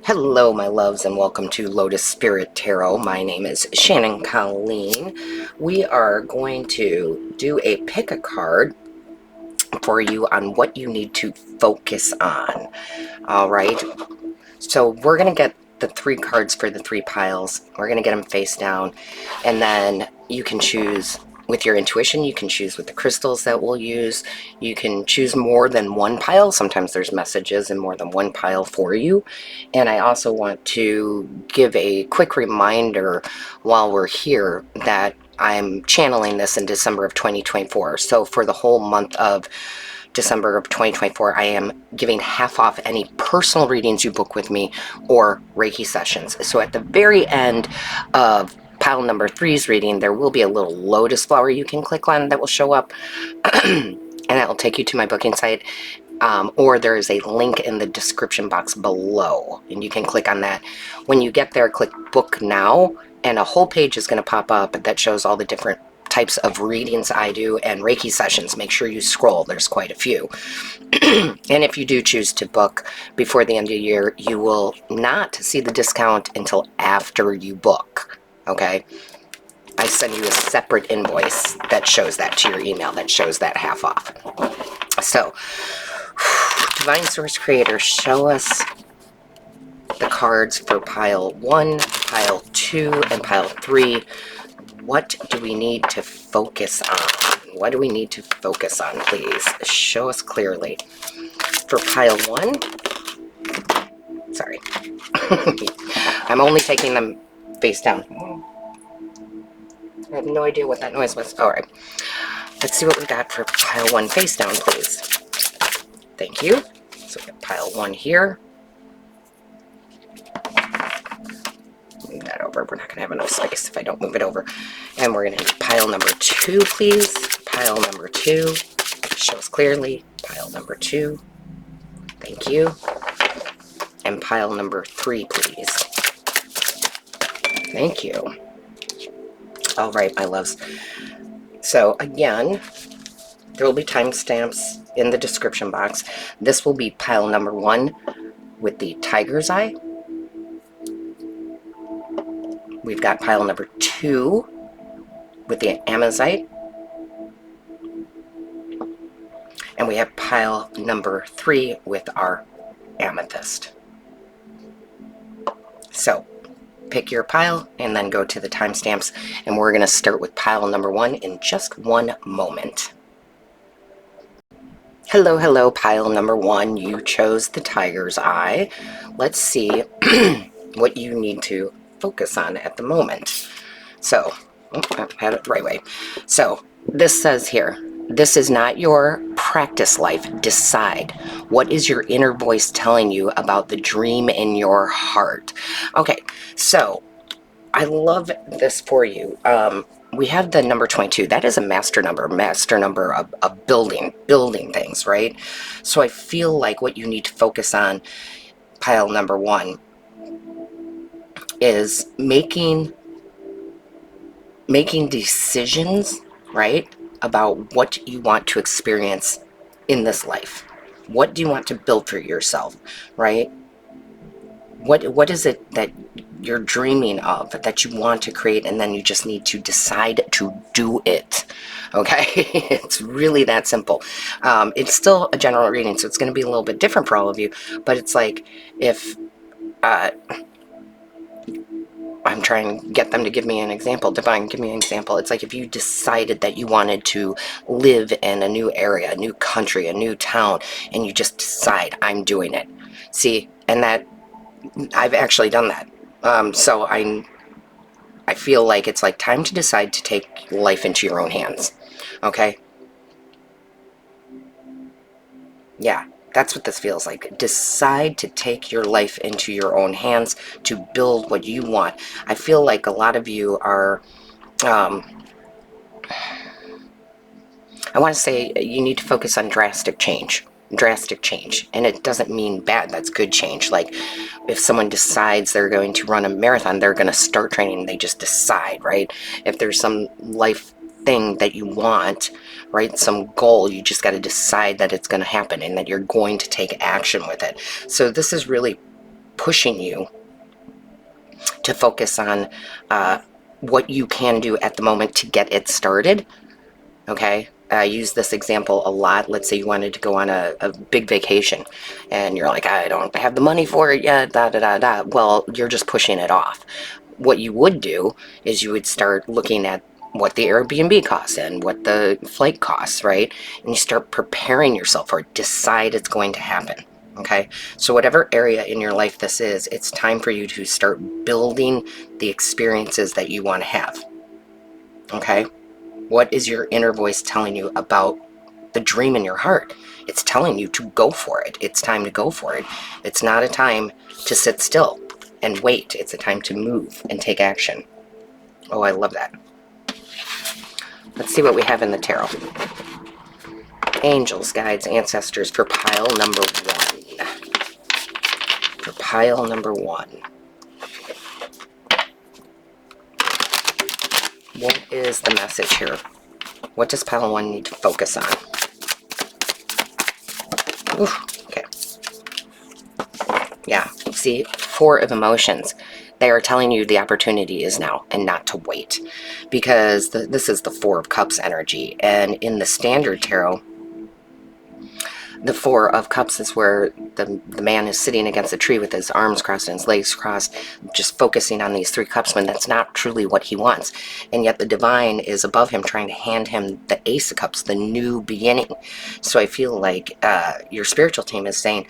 Hello, my loves, and welcome to Lotus Spirit Tarot. My name is Shannon Colleen. We are going to do a pick a card for you on what you need to focus on. All right. So we're going to get the 3 cards for the 3 piles. We're going to get them face down, and then you can choose with your intuition. You can choose with the crystals that we'll use. You can choose more than one pile. Sometimes there's messages in more than one pile for you. And I also want to give a quick reminder while we're here that I'm channeling this in December of 2024. So for the whole month of December of 2024, I am giving half off any personal readings you book with me or Reiki sessions. So at the very end of pile number 3's reading, there will be a little lotus flower you can click on that will show up, and that will take you to my booking site. Or there is a link in the description box below, and you can click on that. When you get there, click book now, and a whole page is going to pop up that shows all the different types of readings I do and Reiki sessions. Make sure you scroll. There's quite a few. And if you do choose to book before the end of the year, you will not see the discount until after you book. Okay? I send you a separate invoice that shows that to your email, that shows that half off. So, Divine Source Creator, show us the cards for pile 1, pile 2, and pile 3. What do we need to focus on? What do we need to focus on, please? Show us clearly. For pile 1, sorry. I'm only taking them face down. I have no idea what that noise was. All right. Let's see what we got for pile 1 face down, please. Thank you. So we got pile 1 here. Move that over. We're not going to have enough space if I don't move it over. And we're going to do pile number 2, please. Pile number 2. Show us clearly. Pile number 2. Thank you. And pile number 3, please. Thank you. All right, my loves. So again, there will be timestamps in the description box. This will be pile number 1 with the tiger's eye. We've got pile number 2 with the amazite. And we have pile number 3 with our amethyst. So pick your pile and then go to the timestamps, and we're going to start with pile number 1 in just one moment. Hello, pile number 1. You chose the tiger's eye. Let's see what you need to focus on at the moment. So, I had it the right way. So, this says here, this is not your practice life. Decide. What is your inner voice telling you about the dream in your heart? Okay, so I love this for you. We have the number 22. That is a master number of building things, right? So I feel like what you need to focus on, pile number 1, is making decisions, right, about what you want to experience in this life. What do you want to build for yourself, right? What is it that you're dreaming of, that you want to create, and then you just need to decide to do it. Okay? It's really that simple. It's still a general reading, so it's going to be a little bit different for all of you, but it's like if I'm trying to get them to give me an example. Divine, give me an example. It's like if you decided that you wanted to live in a new area, a new country, a new town, and you just decide, I'm doing it. See, and that, I've actually done that. So I feel like it's like time to decide to take life into your own hands. Okay? Yeah. That's what this feels like. Decide to take your life into your own hands to build what you want. I feel like a lot of you are, I want to say you need to focus on drastic change. And it doesn't mean bad. That's good change. Like if someone decides they're going to run a marathon, they're going to start training. They just decide, right? If there's some life thing that you want, right, some goal, you just got to decide that it's going to happen and that you're going to take action with it. So this is really pushing you to focus on what you can do at the moment to get it started. Okay, I use this example a lot. Let's say you wanted to go on a big vacation and you're like, I don't have the money for it yet, da da da da. Well, you're just pushing it off. What you would do is you would start looking at what the Airbnb costs and what the flight costs, right? And you start preparing yourself for it. Decide it's going to happen. Okay, so whatever area in your life this is, it's time for you to start building the experiences that you want to have. Okay, what is your inner voice telling you about the dream in your heart? It's telling you to go for it. It's time to go for it. It's not a time to sit still and wait. It's a time to move and take action. Oh, I love that. Let's see what we have in the tarot. Angels, guides, ancestors for pile number 1. For pile number 1. What is the message here? What does pile 1 need to focus on? Oof, okay. Yeah, see, 4 of emotions. They are telling you the opportunity is now and not to wait. Because this is the 4 of Cups energy. And in the Standard Tarot, the 4 of Cups is where the man is sitting against a tree with his arms crossed and his legs crossed, just focusing on these 3 cups when that's not truly what he wants. And yet the divine is above him trying to hand him the Ace of Cups, the new beginning. So I feel like your spiritual team is saying,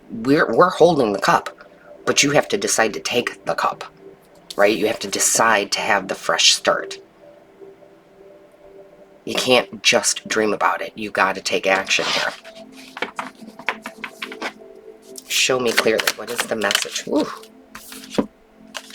we're holding the cup, but you have to decide to take the cup, right? You have to decide to have the fresh start. You can't just dream about it. You got to take action here. Show me clearly. What is the message? Woo.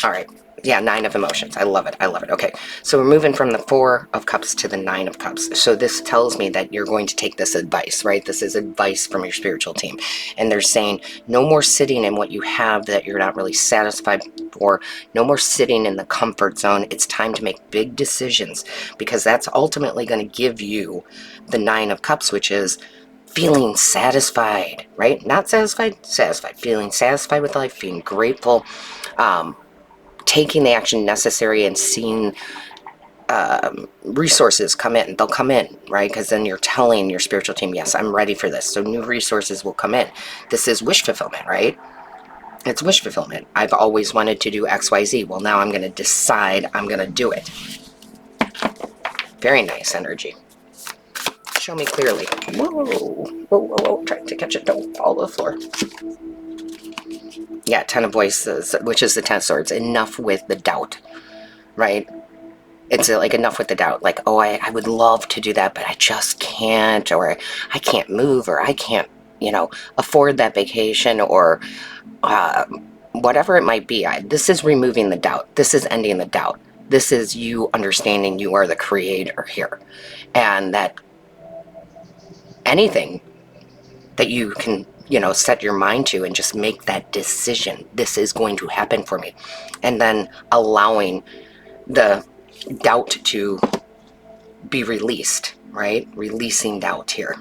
All right. Yeah, 9 of emotions. I love it. I love it. Okay. So we're moving from the 4 of Cups to the 9 of Cups. So this tells me that you're going to take this advice, right? This is advice from your spiritual team. And they're saying no more sitting in what you have that you're not really satisfied for. No more sitting in the comfort zone. It's time to make big decisions, because that's ultimately going to give you the 9 of Cups, which is feeling satisfied, right? Not satisfied, satisfied. Feeling satisfied with life, being grateful, taking the action necessary and seeing resources come in. They'll come in, right? Because then you're telling your spiritual team, yes, I'm ready for this. So new resources will come in. This is wish fulfillment, right? It's wish fulfillment. I've always wanted to do XYZ. Well, now I'm going to decide I'm going to do it. Very nice energy. Show me clearly. Whoa, whoa, whoa, whoa. Trying to catch it. Don't fall to the floor. Yeah, 10 of Voices, which is the 10 of Swords. Enough with the doubt, right? It's like enough with the doubt. Like, oh, I would love to do that, but I just can't, or I can't move, or I can't, afford that vacation, or whatever it might be. This is removing the doubt. This is ending the doubt. This is you understanding you are the creator here. And that anything that you can, set your mind to and just make that decision. This is going to happen for me. And then allowing the doubt to be released, right? Releasing doubt here,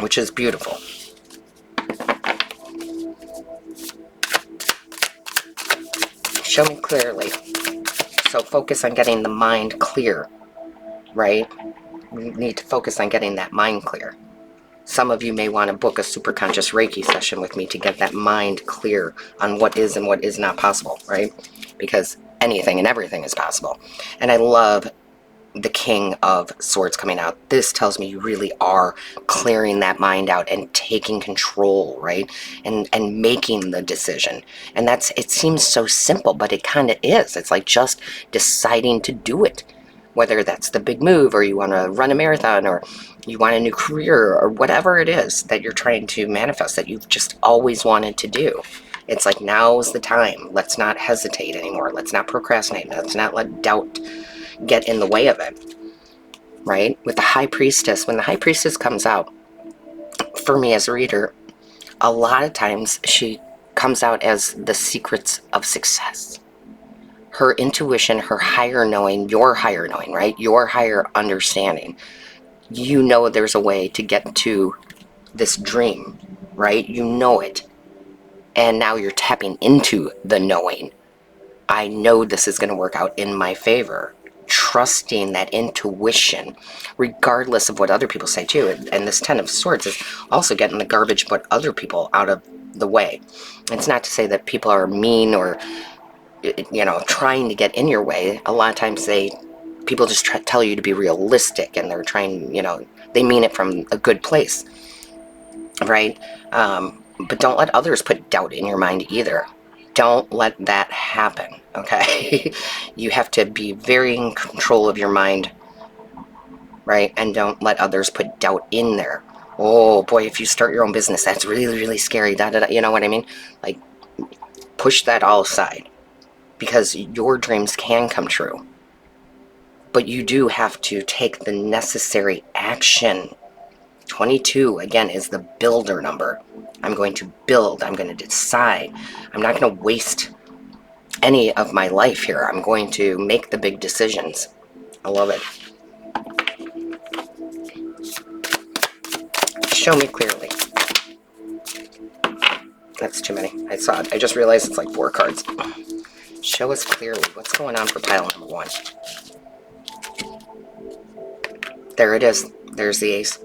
which is beautiful. Show me clearly. So focus on getting the mind clear, right? We need to focus on getting that mind clear. Some of you may want to book a super conscious Reiki session with me to get that mind clear on what is and what is not possible, right? Because anything and everything is possible. And I love the King of Swords coming out. This tells me you really are clearing that mind out and taking control, right? And making the decision. And it seems so simple, but it kind of is. It's like just deciding to do it. Whether that's the big move, or you want to run a marathon, or you want a new career, or whatever it is that you're trying to manifest that you've just always wanted to do. It's like, now's the time. Let's not hesitate anymore. Let's not procrastinate. Let's not let doubt get in the way of it, right? With the High Priestess, when the High Priestess comes out, for me as a reader, a lot of times she comes out as the secrets of success. Her intuition, her higher knowing, your higher knowing, right? Your higher understanding. You know there's a way to get to this dream, right? You know it. And now you're tapping into the knowing. I know this is going to work out in my favor. Trusting that intuition, regardless of what other people say too. And this Ten of Swords is also getting the garbage but other people out of the way. It's not to say that people are mean or, you know, trying to get in your way. A lot of times people just tell you to be realistic, and they're trying, you know, they mean it from a good place, right? But don't let others put doubt in your mind either. Don't let that happen, okay? You have to be very in control of your mind, right? And don't let others put doubt in there. Oh boy, if you start your own business, that's really, really scary. Da, da, da, you know what I mean? Like, push that all aside, because your dreams can come true. But you do have to take the necessary action. 22, again, is the builder number. I'm going to build. I'm going to decide. I'm not going to waste any of my life here. I'm going to make the big decisions. I love it. Show me clearly. That's too many. I saw it. I just realized it's like 4 cards. Show us clearly what's going on for pile number 1. There it is. There's the ace.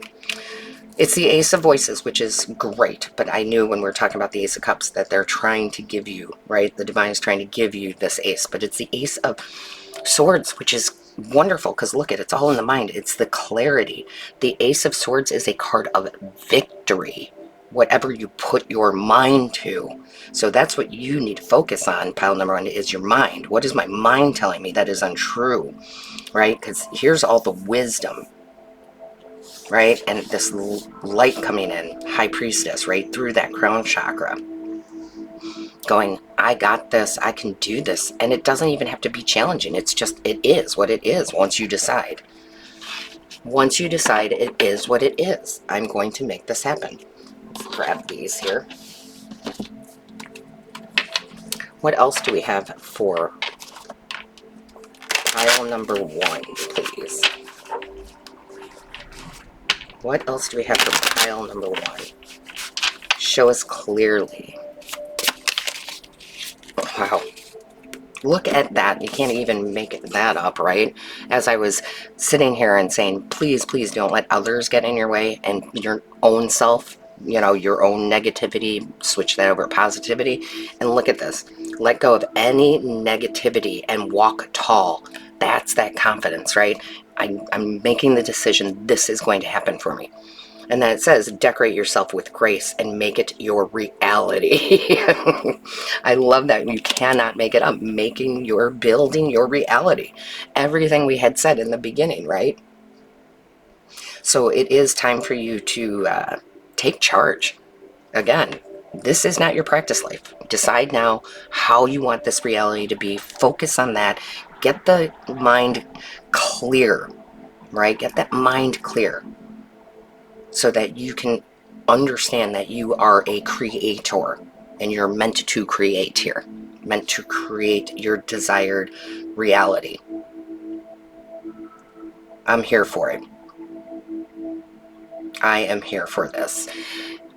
It's the Ace of Voices, which is great, but I knew when we were talking about the Ace of Cups that they're trying to give you, right? The Divine is trying to give you this ace, but it's the Ace of Swords, which is wonderful, because look at it, it's all in the mind. It's the clarity. The Ace of Swords is a card of victory, whatever you put your mind to. So that's what you need to focus on, pile number 1, is your mind. What is my mind telling me that is untrue, right? Because here's all the wisdom, right? And this light coming in, High Priestess, right through that crown chakra, going, I got this, I can do this. And it doesn't even have to be challenging. It's just, it is what it is once you decide. Once you decide, it is what it is. I'm going to make this happen. Let's grab these here. What else do we have for pile number 1, please? What else do we have for pile number 1? Show us clearly. Wow. Look at that. You can't even make that up, right? As I was sitting here and saying, please, please don't let others get in your way, and your own self, you know, your own negativity, switch that over to positivity. And look at this. Let go of any negativity and walk tall. That's that confidence, right? I'm making the decision. This is going to happen for me. And then it says, decorate yourself with grace and make it your reality. I love that. You cannot make it up. Building your reality. Everything we had said in the beginning, right? So it is time for you to take charge. Again, this is not your practice life. Decide now how you want this reality to be. Focus on that. Get the mind clear, right? Get that mind clear, so that you can understand that you are a creator, and you're meant to create here, meant to create your desired reality. I'm here for it. I am here for this.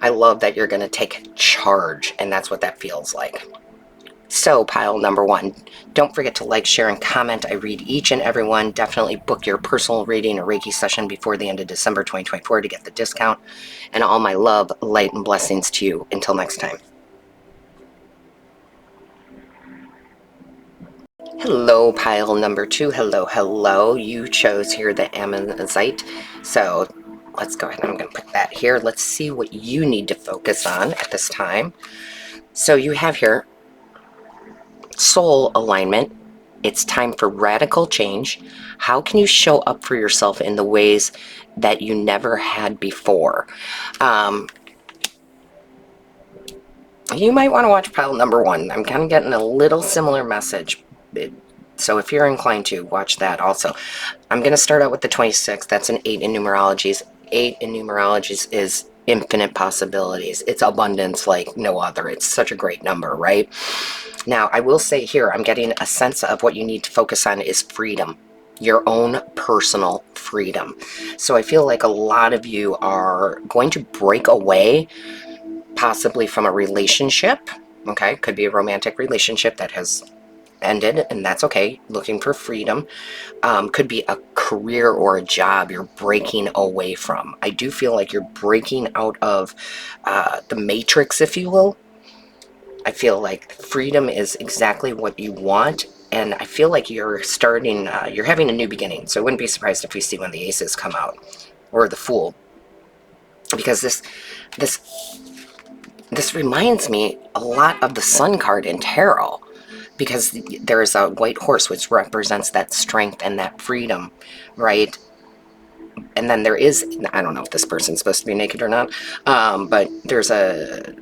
I love that you're going to take charge, and that's what that feels like. So, pile number 1, don't forget to like, share, and comment. I read each and every one. Definitely book your personal reading or Reiki session before the end of December 2024 to get the discount. And all my love, light, and blessings to you. Until next time. Hello, pile number 2. Hello, hello. You chose here the Ammonite. So let's go ahead. I'm going to put that here. Let's see what you need to focus on at this time. So you have here soul alignment. It's time for radical change. How can you show up for yourself in the ways that you never had before? You might want to watch pile number 1. I'm kind of getting a little similar message. So if you're inclined to, watch that also. I'm going to start out with the 26. That's an 8 in numerologies. 8 in numerologies is infinite possibilities. It's abundance like no other. It's such a great number, right? Now, I will say here, I'm getting a sense of what you need to focus on is freedom. Your own personal freedom. So I feel like a lot of you are going to break away possibly from a relationship. Okay, could be a romantic relationship that has ended, and that's okay. Looking for freedom. Could be a career or a job you're breaking away from. I do feel like you're breaking out of the matrix, if you will. I feel like freedom is exactly what you want, and I feel like you're starting, you're having a new beginning. So I wouldn't be surprised if we see one of the aces come out, or the Fool, because this reminds me a lot of the Sun card in tarot, because there is a white horse which represents that strength and that freedom, right? And then there is, I don't know if this person's supposed to be naked or not, but there's a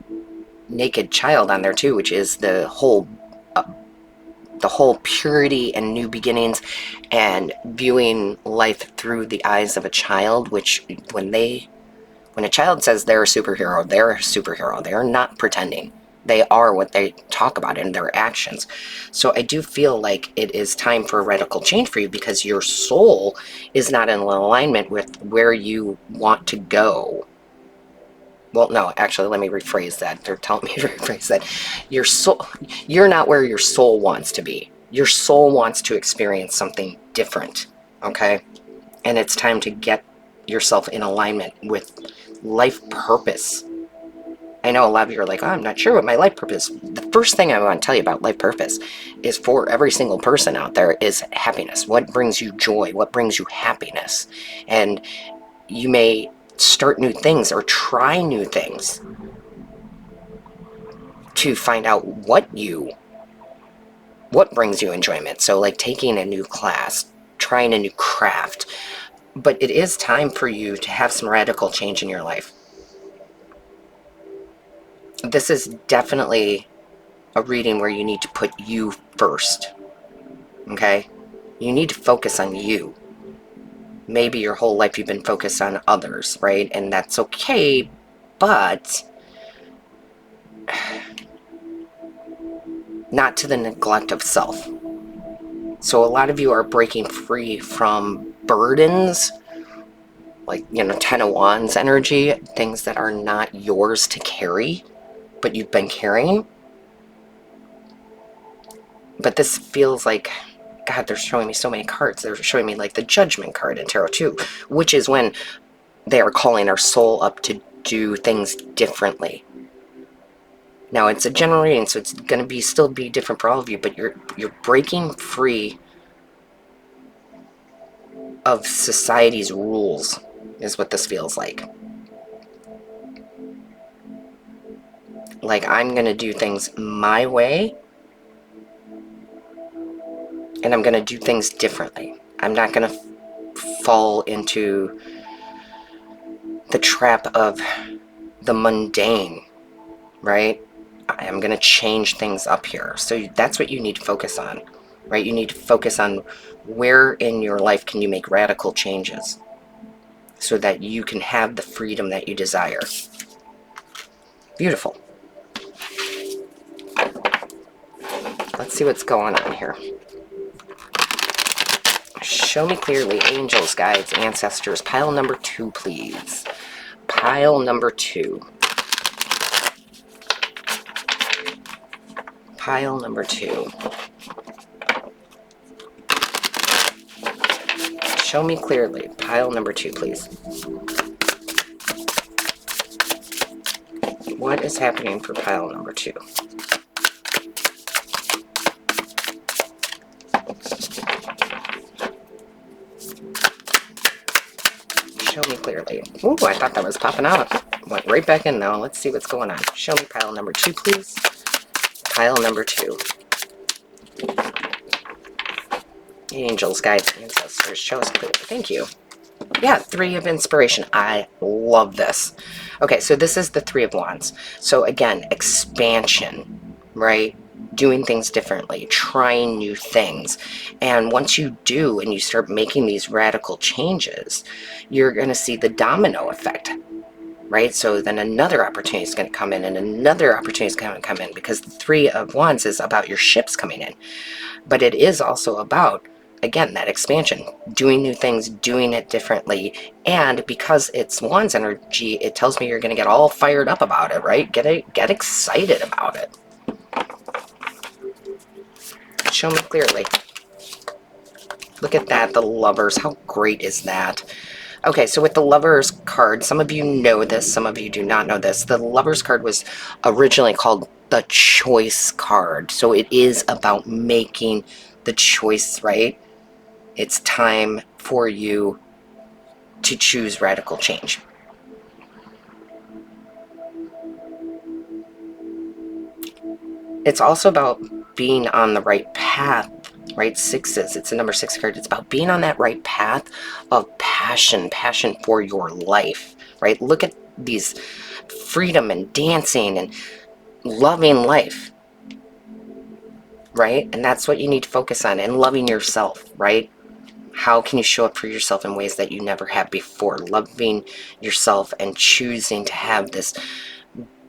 naked child on there too, which is the whole purity and new beginnings and viewing life through the eyes of a child, which when a child says they're a superhero, they're a superhero. They're not pretending. They are what they talk about in their actions. So I do feel like it is time for a radical change for you, because your soul is not in alignment with where you want to go. Well, no, actually, let me rephrase that. They're telling me to rephrase that. Your soul, you're not where your soul wants to be. Your soul wants to experience something different, okay? And it's time to get yourself in alignment with life purpose. I know a lot of you are like, oh, I'm not sure what my life purpose is. The first thing I want to tell you about life purpose is, for every single person out there, is happiness. What brings you joy? What brings you happiness? And you may start new things or try new things to find out what brings you enjoyment. So like taking a new class, trying a new craft. But it is time for you to have some radical change in your life. This is definitely a reading where you need to put you first. Okay? You need to focus on you. Maybe your whole life you've been focused on others, right? And that's okay, but not to the neglect of self. So a lot of you are breaking free from burdens, like, Ten of Wands energy, things that are not yours to carry, but you've been carrying. But this feels like, God, they're showing me so many cards. They're showing me like the Judgment card in tarot too, which is when they are calling our soul up to do things differently. Now, it's a general reading, so it's going to still be different for all of you, but you're breaking free of society's rules, is what this feels like. Like, I'm going to do things my way, and I'm going to do things differently. I'm not going to fall into the trap of the mundane, right? I am going to change things up here. So that's what you need to focus on, right? You need to focus on where in your life can you make radical changes so that you can have the freedom that you desire. Beautiful. Let's see what's going on here. Show me clearly, angels, guides, ancestors. Pile number 2, please. Pile number 2. Pile number 2. Show me clearly. Pile number 2, please. What is happening for pile number 2? Show me clearly. Ooh, I thought that was popping out. Went right back in now. Let's see what's going on. Show me pile number 2, please. Pile number 2. Angels, guides, ancestors, show us clearly. Thank you. Yeah, 3 of inspiration. I love this. Okay, so this is the 3 of Wands. So again, expansion, right? Doing things differently, trying new things. And once you do and you start making these radical changes, you're going to see the domino effect, right? So then another opportunity is going to come in, and another opportunity is going to come in, because the 3 of Wands is about your ships coming in. But it is also about again, that expansion, doing new things, doing it differently. And because it's Wands energy, it tells me you're going to get all fired up about it, right? Get excited about it. Show me clearly. Look at that, the Lovers. How great is that? Okay, so with the Lovers card, some of you know this, some of you do not know this. The Lovers card was originally called the Choice card. So it is about making the choice, right? It's time for you to choose radical change. It's also about being on the right path, right? Sixes, it's the number 6 card. It's about being on that right path of passion for your life, right? Look at these freedom and dancing and loving life, right? And that's what you need to focus on, and loving yourself, right? How can you show up for yourself in ways that you never have before? Loving yourself and choosing to have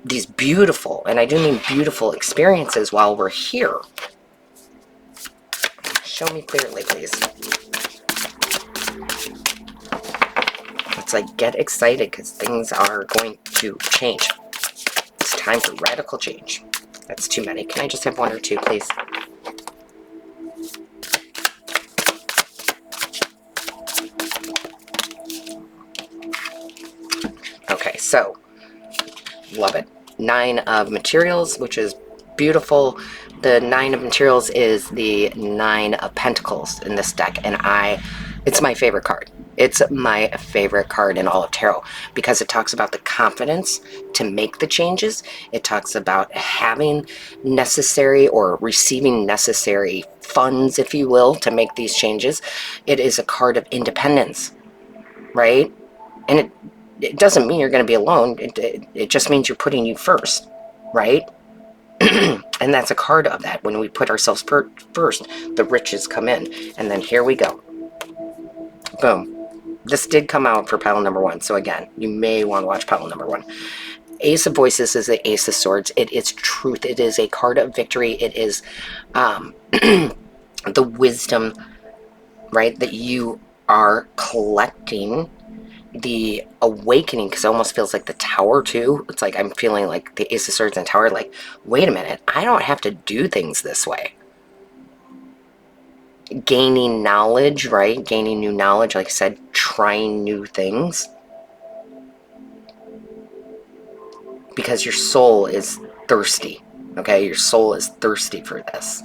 these beautiful, and I do mean beautiful, experiences while we're here. Show me clearly, please. It's like, get excited because things are going to change. It's time for radical change. That's too many. Can I just have 1 or 2, please? Okay, so love it. 9 of materials, which is beautiful. The 9 of materials is the 9 of pentacles in this deck, and it's my favorite card. It's my favorite card in all of tarot because it talks about the confidence to make the changes. It talks about having necessary or receiving necessary funds, if you will, to make these changes. It is a card of independence, right? And it doesn't mean you're going to be alone. It just means you're putting you first, right? And that's a card of that. When we put ourselves first, the riches come in. And then here we go. Boom. This did come out for pile number 1. So again, you may want to watch pile number 1. Ace of Voices is the Ace of Swords. It is truth. It is a card of victory. It is the wisdom, right, that you are collecting. The awakening, because it almost feels like the Tower too. It's like I'm feeling like the Ace of Swords and Tower, like, wait a minute, I don't have to do things this way. Gaining knowledge, right? Gaining new knowledge, like I said, trying new things. Because your soul is thirsty, okay? Your soul is thirsty for this.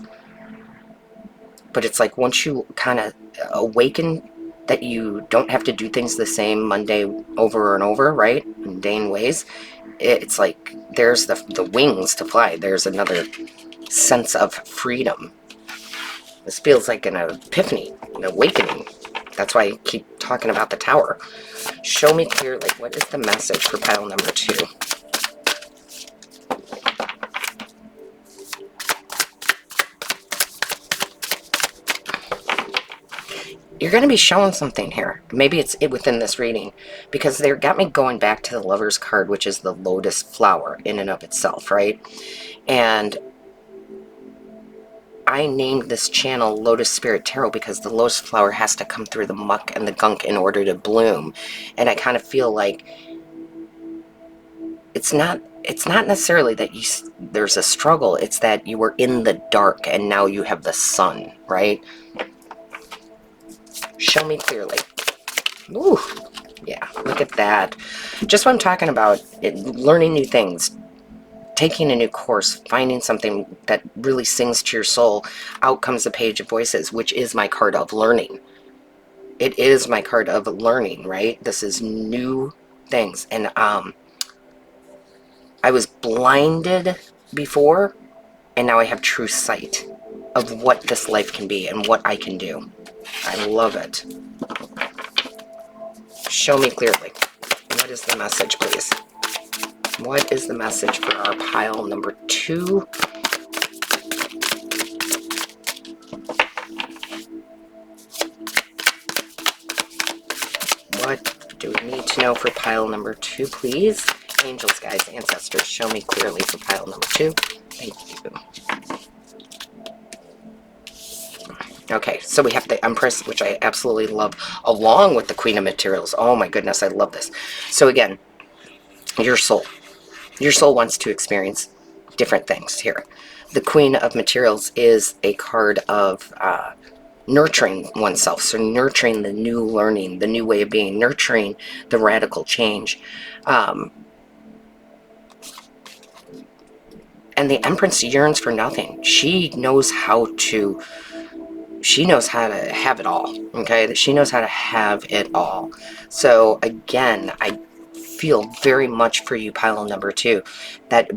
But it's like once you kind of awaken that you don't have to do things the same Monday over and over, right? Mundane ways. It's like there's the wings to fly. There's another sense of freedom. This feels like an epiphany, an awakening. That's why I keep talking about the Tower. Show me clearly, what is the message for pile number 2? You're going to be showing something here. Maybe it's within this reading, because they got me going back to the Lover's card, which is the lotus flower in and of itself, right? And I named this channel Lotus Spirit Tarot because the lotus flower has to come through the muck and the gunk in order to bloom. And I kind of feel like it's not necessarily that there's a struggle. It's that you were in the dark and now you have the sun, right? Show me clearly. Ooh, yeah, look at that. Just what I'm talking about, learning new things, taking a new course, finding something that really sings to your soul. Out comes the Page of Voices, which is my card of learning. It is my card of learning, right? This is new things. And I was blinded before, and now I have true sight of what this life can be and what I can do. I love it. Show me clearly. What is the message, please? What is the message for our pile number 2? What do we need to know for pile number 2, please? Angels, guides, ancestors, show me clearly for pile number 2. Thank you. Okay, so we have the Empress, which I absolutely love, along with the Queen of Materials. Oh my goodness, I love this. So again, your soul. Your soul wants to experience different things here. The Queen of Materials is a card of nurturing oneself. So nurturing the new learning, the new way of being, nurturing the radical change. And the Empress yearns for nothing. She knows how to have it all. Okay, she knows how to have it all. So again, I feel very much for you, pile number 2, that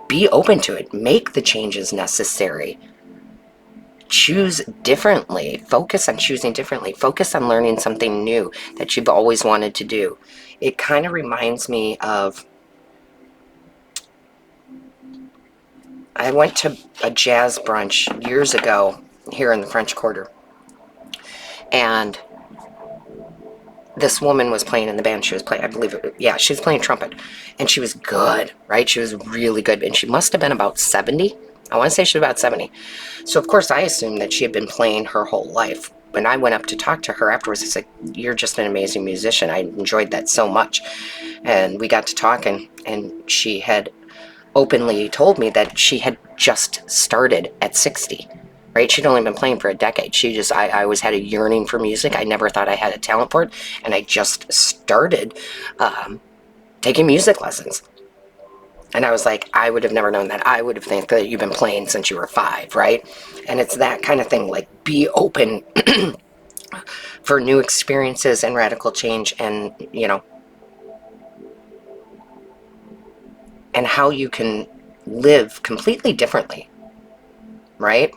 be open to it. Make the changes necessary. Choose differently. Focus on choosing differently. Focus on learning something new that you've always wanted to do. It kind of reminds me of, I went to a jazz brunch years ago here in the French Quarter, and this woman was playing in the band. She was playing, I believe, she was playing trumpet, and she was good, right? She was really good, and she must have been about 70. I want to say she was about 70. So, of course, I assumed that she had been playing her whole life. When I went up to talk to her afterwards, I said, "You're just an amazing musician. I enjoyed that so much." And we got to talking, and she had openly told me that she had just started at 60. Right? She'd only been playing for a decade. I always had a yearning for music. I never thought I had a talent for it. And I just started taking music lessons. And I was like, I would have never known that. I would have think that you've been playing since you were 5, right? And it's that kind of thing, like be open for new experiences and radical change, and, and how you can live completely differently, right?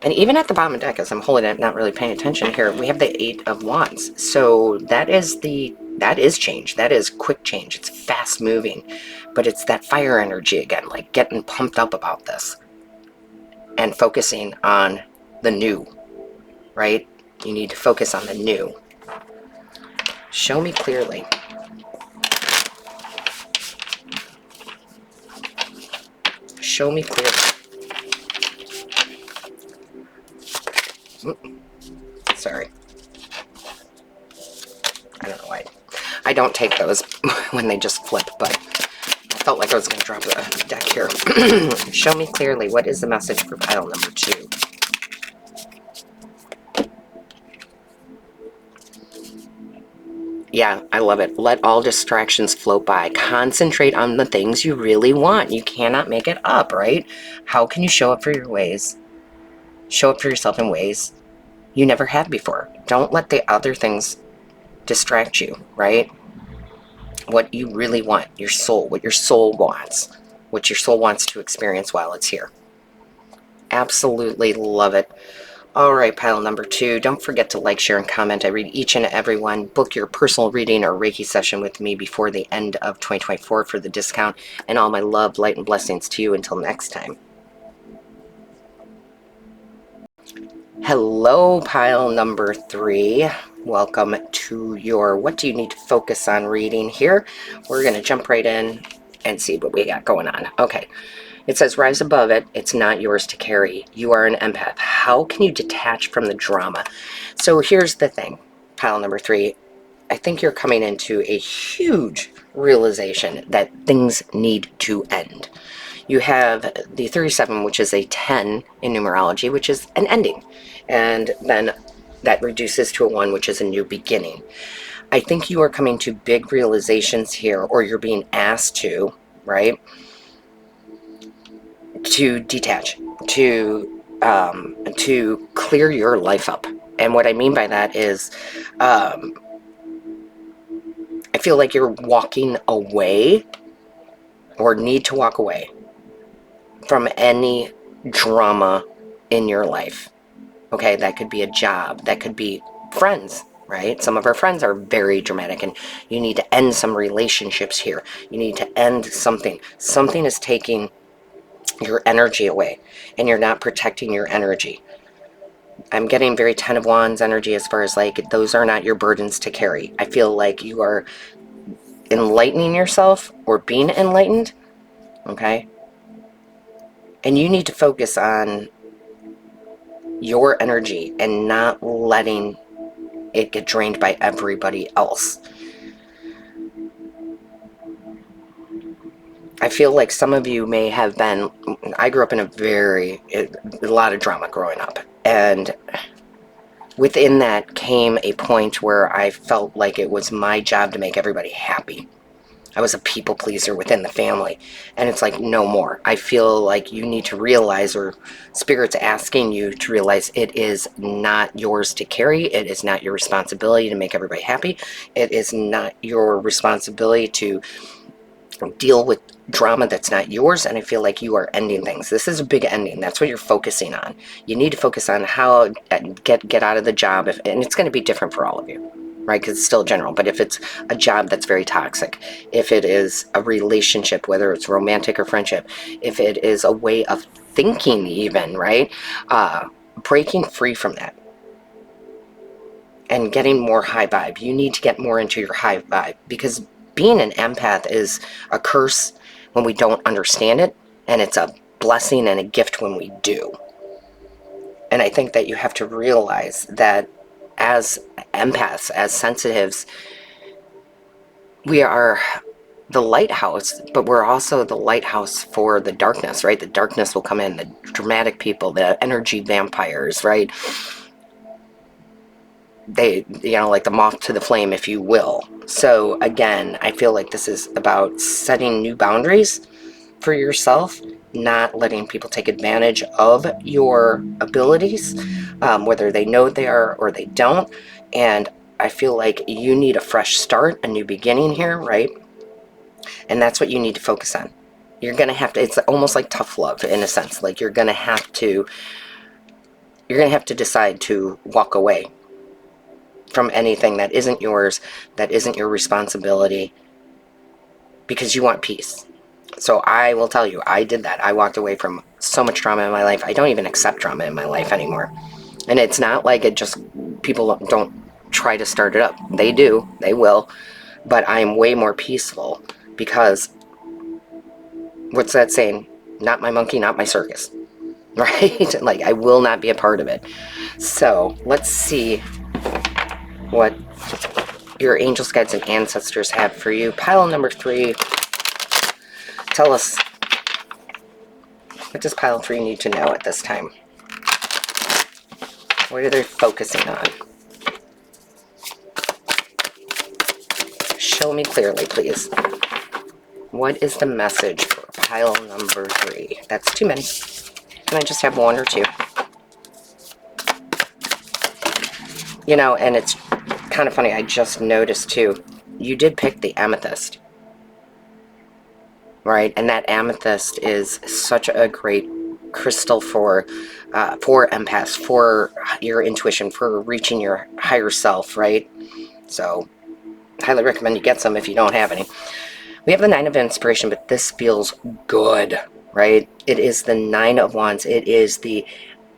And even at the bottom of the deck, as I'm holding it, not really paying attention here, we have the 8 of Wands. So that is change. That is quick change. It's fast moving, but it's that fire energy again, like getting pumped up about this and focusing on the new, right? You need to focus on the new. Show me clearly. Show me clearly. Sorry. I don't know why. I don't take those when they just flip, but I felt like I was going to drop the deck here. Show me clearly. What is the message for pile number 2? Yeah, I love it. Let all distractions float by. Concentrate on the things you really want. You cannot make it up, right? How can you show up for your ways? Show up for yourself in ways you never have before. Don't let the other things distract you, right? What you really want, your soul, what your soul wants to experience while it's here. Absolutely love it. All right, pile number 2. Don't forget to like, share, and comment. I read each and every one. Book your personal reading or Reiki session with me before the end of 2024 for the discount. And all my love, light, and blessings to you until next time. Hello, pile number 3. Welcome to your What Do You Need to Focus On reading here. We're going to jump right in and see what we got going on. Okay. It says, rise above it. It's not yours to carry. You are an empath. How can you detach from the drama? So here's the thing, pile number 3. I think you're coming into a huge realization that things need to end. You have the 37, which is a 10 in numerology, which is an ending. And then that reduces to a 1, which is a new beginning. I think you are coming to big realizations here, or you're being asked to, right? To detach, to clear your life up. And what I mean by that is, I feel like you're walking away or need to walk away from any drama in your life. Okay, that could be a job, that could be friends, right? Some of our friends are very dramatic, and you need to end some relationships here. You need to end something. Something is taking your energy away, and you're not protecting your energy. I'm getting very 10 of Wands energy as far as like those are not your burdens to carry. I feel like you are enlightening yourself or being enlightened, okay? And you need to focus on your energy and not letting it get drained by everybody else. I feel like some of you may have been, I grew up in a lot of drama growing up, and within that came a point where I felt like it was my job to make everybody happy. I was a people pleaser within the family, and it's like, no more. I feel like you need to realize, or Spirit's asking you to realize, it is not yours to carry. It is not your responsibility to make everybody happy. It is not your responsibility to deal with drama that's not yours, and I feel like you are ending things. This is a big ending. That's what you're focusing on. You need to focus on how get out of the job, and it's going to be different for all of you, right? Because it's still general. But if it's a job that's very toxic, if it is a relationship, whether it's romantic or friendship, if it is a way of thinking even, right? Breaking free from that and getting more high vibe. You need to get more into your high vibe, because being an empath is a curse when we don't understand it, and it's a blessing and a gift when we do. And I think that you have to realize that as empaths, as sensitives, we are the lighthouse, but we're also the lighthouse for the darkness, right? The darkness will come in, the dramatic people, the energy vampires, right? They, like the moth to the flame, if you will. So again, I feel like this is about setting new boundaries for yourself, not letting people take advantage of your abilities, whether they know they are or they don't. And I feel like you need a fresh start, a new beginning here, right? And that's what you need to focus on. You're going to have to, it's almost like tough love in a sense. Like you're going to have to decide to walk away from anything that isn't yours, that isn't your responsibility, because you want peace. So I will tell you, I did that. I walked away from so much drama in my life. I don't even accept drama in my life anymore. And it's not like it just, people don't try to start it up. They do, they will. But I am way more peaceful, because what's that saying? Not my monkey, not my circus. Right? Like, I will not be a part of it. So let's see what your angels, guides, and ancestors have for you. Pile number 3. Tell us, what does pile 3 need to know at this time? What are they focusing on? Show me clearly, please. What is the message for pile number 3? That's too many. Can I just have 1 or 2? And it's kind of funny. I just noticed too, you did pick the amethyst, right? And that amethyst is such a great crystal for empaths, for your intuition, for reaching your higher self, right? So highly recommend you get some if you don't have any. We have the 9 of Inspiration, but this feels good, right? It is the 9 of Wands. It is the,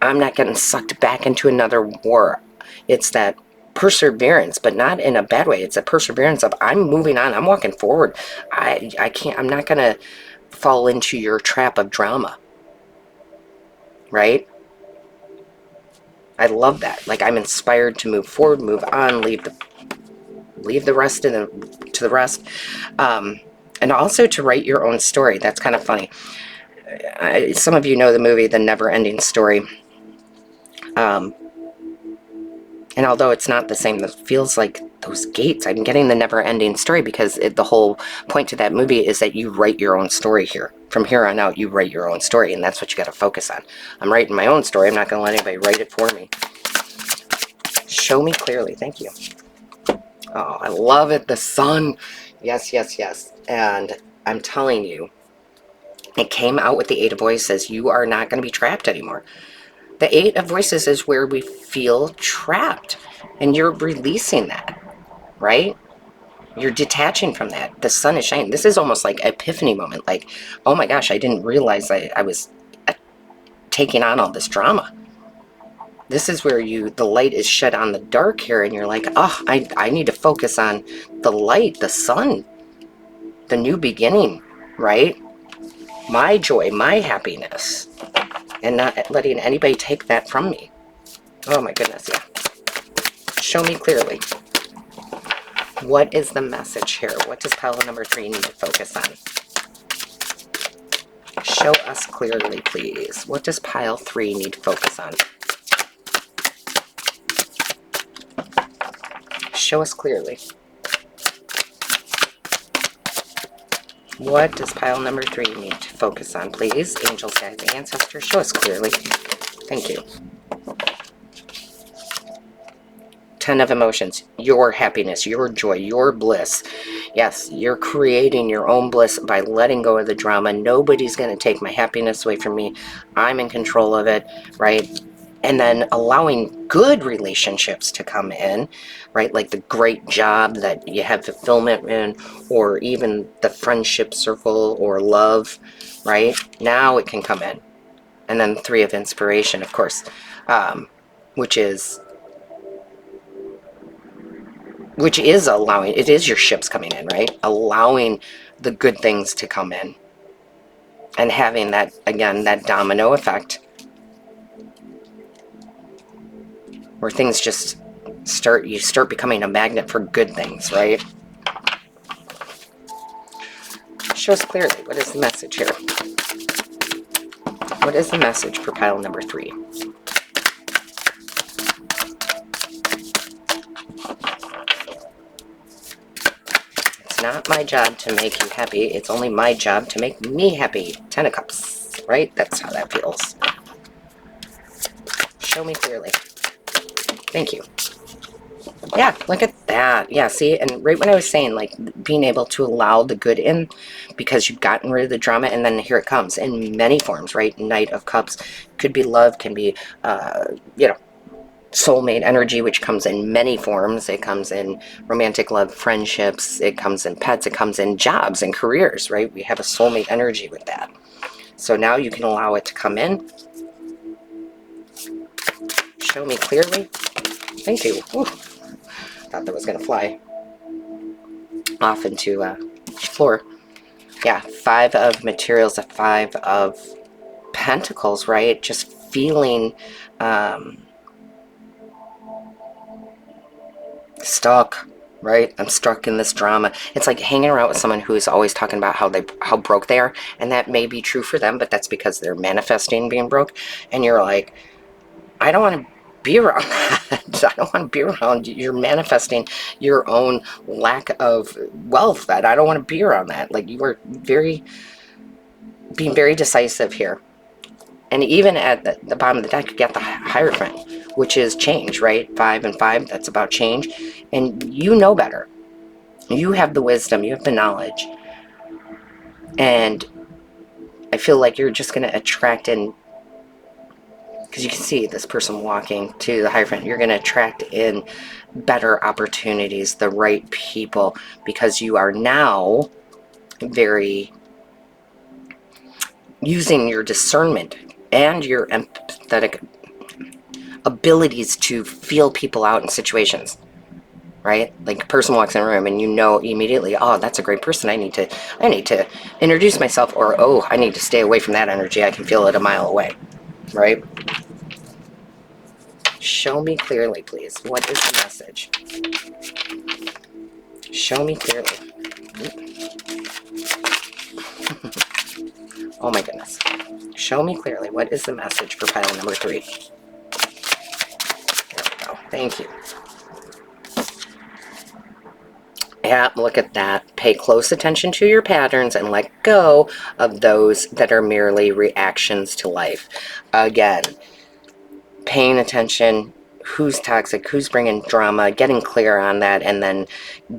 I'm not getting sucked back into another war. It's that perseverance, but not in a bad way. It's a perseverance of, I'm moving on. I'm walking forward. I'm not going to fall into your trap of drama, right? I love that. Like, I'm inspired to move forward, move on, leave the rest to the rest. And also to write your own story. That's kind of funny. Some of you know the movie, The Never Ending Story. And although it's not the same, it feels like those gates. I'm getting the never ending story, because the whole point to that movie is that you write your own story here. From here on out, you write your own story, and that's what you got to focus on. I'm writing my own story. I'm not going to let anybody write it for me. Show me clearly. Thank you. Oh, I love it. The sun. Yes, yes, yes. And I'm telling you, it came out with the 8 of Voices. You are not going to be trapped anymore. The 8 of Voices is where we feel trapped, and you're releasing that, right? You're detaching from that. The sun is shining. This is almost like an epiphany moment. Like, oh my gosh, I didn't realize I was taking on all this drama. This is where the light is shed on the dark here, and you're like, oh, I need to focus on the light, the sun, the new beginning, right? My joy, my happiness, and not letting anybody take that from me. Oh my goodness, yeah. Show me clearly. What is the message here? What does pile number 3 need to focus on? Show us clearly, please. What does pile 3 need to focus on? Show us clearly. What does pile number 3 need to focus on, please? Angels, guides, ancestors, show us clearly. Thank you. 10 of emotions, your happiness, your joy, your bliss. Yes, you're creating your own bliss by letting go of the drama. Nobody's going to take my happiness away from me. I'm in control of it, right? And then allowing good relationships to come in, right? Like the great job that you have fulfillment in, or even the friendship circle or love, right? Now it can come in. And then 3 of inspiration, of course, which is allowing, it is your ships coming in, right? Allowing the good things to come in. And having that, again, that domino effect, where things just you start becoming a magnet for good things, right? Show us clearly, what is the message here? What is the message for pile number 3? It's not my job to make you happy. It's only my job to make me happy. 10 of Cups, right? That's how that feels. Show me clearly. Thank you. Yeah, look at that. Yeah, see, and right when I was saying, like, being able to allow the good in because you've gotten rid of the drama, and then here it comes in many forms, right? Knight of Cups could be love, can be, you know, soulmate energy, which comes in many forms. It comes in romantic love, friendships, it comes in pets, it comes in jobs and careers, right? We have a soulmate energy with that. So now you can allow it to come in. Show me clearly. Thank you. Ooh. Thought that was going to fly off into the floor. Yeah, 5 of materials, a 5 of pentacles, right? Just feeling stuck, right? I'm stuck in this drama. It's like hanging around with someone who is always talking about how broke they are, and that may be true for them, but that's because they're manifesting being broke, and you're like, I don't want to be around that. I don't want to be around you. You're manifesting your own lack of wealth. That I don't want to be around that. Like, you are being very decisive here. And even at the bottom of the deck, you get the Hierophant, which is change, right? 5 and 5, that's about change. And you know better. You have the wisdom, you have the knowledge. And I feel like you're just going to attract in, because you can see this person walking to the Hierophant, you're going to attract in better opportunities, the right people, because you are now very using your discernment and your empathetic abilities to feel people out in situations, right? Like a person walks in a room and you know immediately, oh, that's a great person. I need to introduce myself, or, oh, I need to stay away from that energy. I can feel it a mile away, right? Show me clearly, please. What is the message? Show me clearly. Oh my goodness. Show me clearly. What is the message for pile number 3? There we go. Thank you. Yeah, look at that. Pay close attention to your patterns and let go of those that are merely reactions to life. Again, paying attention, who's toxic, who's bringing drama, getting clear on that, and then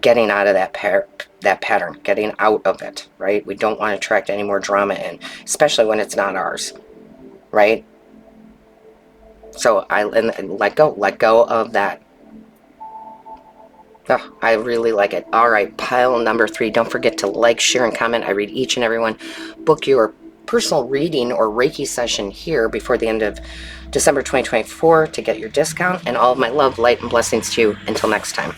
getting out of that pattern, getting out of it, right? We don't want to attract any more drama in, especially when it's not ours, right? So and let go of that. Oh, I really like it. All right, pile number 3. Don't forget to like, share, and comment. I read each and every one. Book your personal reading or Reiki session here before the end of December 2024 to get your discount. And all of my love, light, and blessings to you. Until next time.